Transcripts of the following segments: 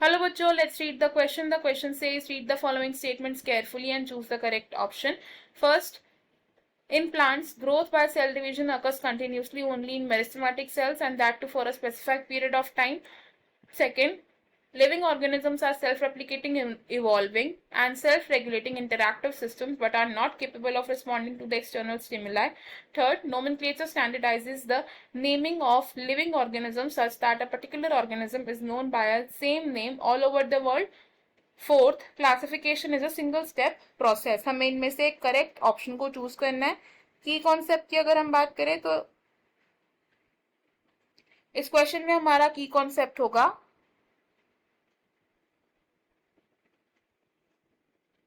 Hello बच्चों, let's read the question. The question says read the following statements carefully and choose the correct option. First, in plants, growth by cell division occurs continuously only in meristematic cells and that too for a specified period of time. Second, living organisms are self-replicating and evolving and self-regulating interactive systems but are not capable of responding to the external stimuli. Third, nomenclature standardizes the naming of living organisms such that a particular organism is known by a same name all over the world. Fourth, classification is a single step process. हमें इनमें से एक correct option को choose करना है. की concept की अगर हम बात करें तो इस क्वेश्चन में हमारा की कॉन्सेप्ट होगा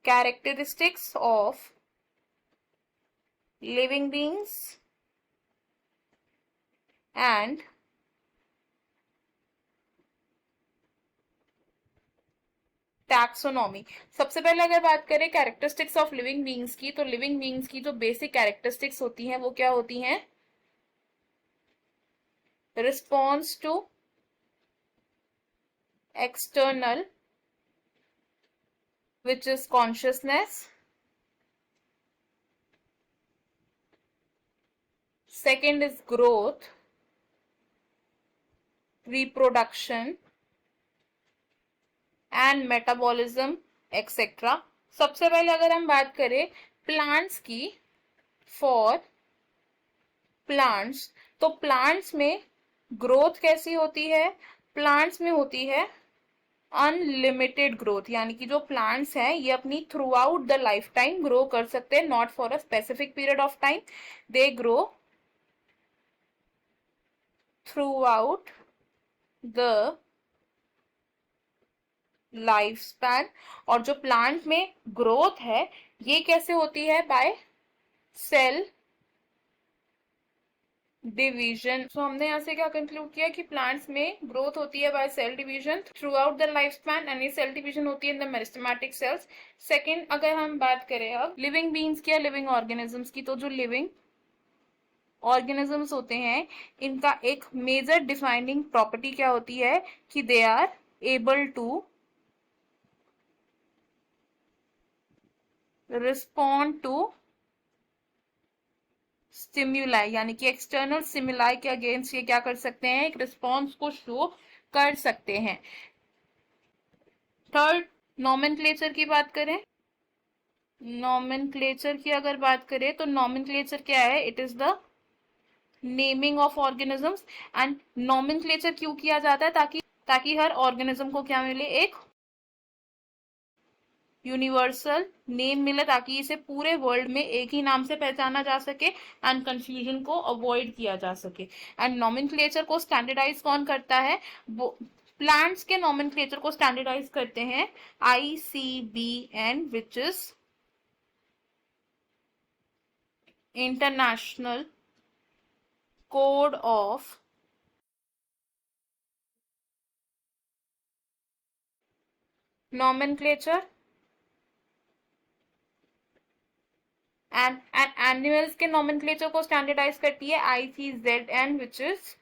characteristics of living beings and taxonomy. सबसे पहले अगर बात करें कैरेक्टरिस्टिक्स ऑफ लिविंग बीइंग्स की, तो लिविंग बीइंग्स की जो बेसिक कैरेक्टरिस्टिक्स होती हैं वो क्या होती हैं? Response to external which is consciousness. Second is growth, reproduction and metabolism etc. सबसे पहले अगर हम बात करें प्लांट्स की, फॉर प्लांट्स, तो प्लांट्स में ग्रोथ कैसी होती है? प्लांट्स में होती है अनलिमिटेड ग्रोथ, यानी कि जो प्लांट्स हैं ये अपनी through out the life time grow कर सकते हैं, not for a specific period of time. They grow through out the life span. और जो प्लांट में ग्रोथ है ये कैसे होती है? By cell division. सो हमने यहाँ से क्या कंक्लूड किया कि प्लांट्स में ग्रोथ होती है by cell division throughout the life span and ये सेल डिवीजन होती है in the meristematic cells. Second, अगर हम बात करें अब लिविंग बीइंग्स की या लिविंग ऑर्गेनिजम्स की, तो जो लिविंग ऑर्गेनिजम्स होते हैं इनका एक मेजर डिफाइनिंग प्रॉपर्टी क्या होती है कि they are able to respond to stimuli, यानी कि एक्सटर्नल स्टिम्युलाई के अगेंस्ट ये क्या कर सकते हैं? एक रिस्पॉन्स को शो कर सकते हैं. थर्ड, नॉमेनक्लेचर की बात करें, नॉमेनक्लेचर की अगर बात करें तो नॉमेनक्लेचर क्या है? It is the naming of organisms. And nomenclature क्यों किया जाता है? ताकि हर ऑर्गेनिज्म को क्या मिले? एक यूनिवर्सल नेम मिले, ताकि इसे पूरे वर्ल्ड में एक ही नाम से पहचाना जा सके एंड कंफ्यूजन को अवॉइड किया जा सके. एंड नॉमेनक्लेचर को स्टैंडर्डाइज कौन करता है? वो प्लांट्स के नॉमेनक्लेचर को स्टैंडर्डाइज करते हैं ICBN, which is international code of nomenclature. And animals के नॉमेनक्लेचर को स्टैंडर्डाइज करती है ICZN, which is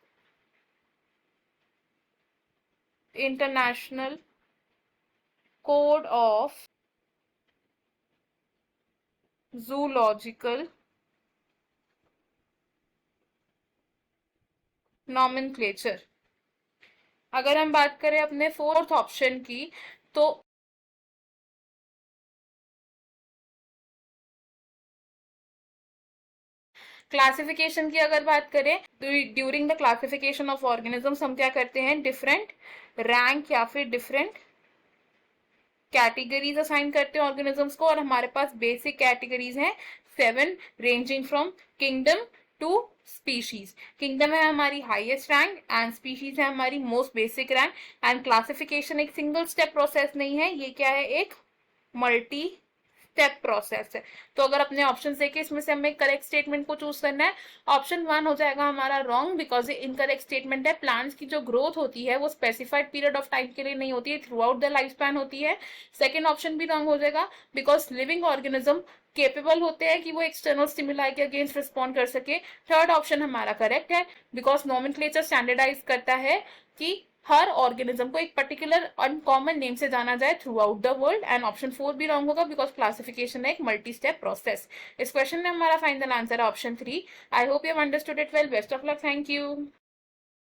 international code of zoological nomenclature. अगर हम बात करें अपने फोर्थ ऑप्शन की, तो क्लासिफिकेशन की अगर बात करें तो during the classification of organisms हम क्या करते हैं? डिफरेंट रैंक या फिर डिफरेंट कैटेगरीज असाइन करते हैं ऑर्गेनिजम्स को. और हमारे पास बेसिक कैटेगरीज हैं 7, ranging from kingdom to species. Kingdom है हमारी हाईएस्ट रैंक एंड स्पीशीज है हमारी most basic rank. And classification एक सिंगल स्टेप प्रोसेस नहीं है, ये क्या है? एक मल्टी स्टेप प्रोसेस है. तो अगर अपने ऑप्शन देखे इसमें से हमें करेक्ट स्टेटमेंट को चूज करना है. ऑप्शन 1 हो जाएगा हमारा रॉन्ग, बिकॉज ये इनकरेक्ट स्टेटमेंट है. प्लांट्स की जो ग्रोथ होती है वो स्पेसिफाइड पीरियड ऑफ टाइम के लिए नहीं होती है, through out the life span होती है. सेकेंड ऑप्शन भी रॉन्ग हो जाएगा, बिकॉज लिविंग ऑर्गेनिज्म केपेबल होते हैं कि वो एक्सटर्नल स्टिमुलाई के अगेंस्ट रिस्पॉन्ड कर सके. थर्ड ऑप्शन हमारा करेक्ट है, बिकॉज नॉमेनक्लेचर स्टैंडर्डाइज करता है कि हर ऑर्गेनिज्म को एक पर्टिकुलर अनकॉमन नेम से जाना जाए through out the world, and option 4 भी रॉन्ग होगा बिकॉज क्लासिफिकेशन है एक मल्टी स्टेप प्रोसेस। इस क्वेश्चन में हमारा फाइनल आंसर है option 3। I hope you have understood it well. Best of luck. Thank you.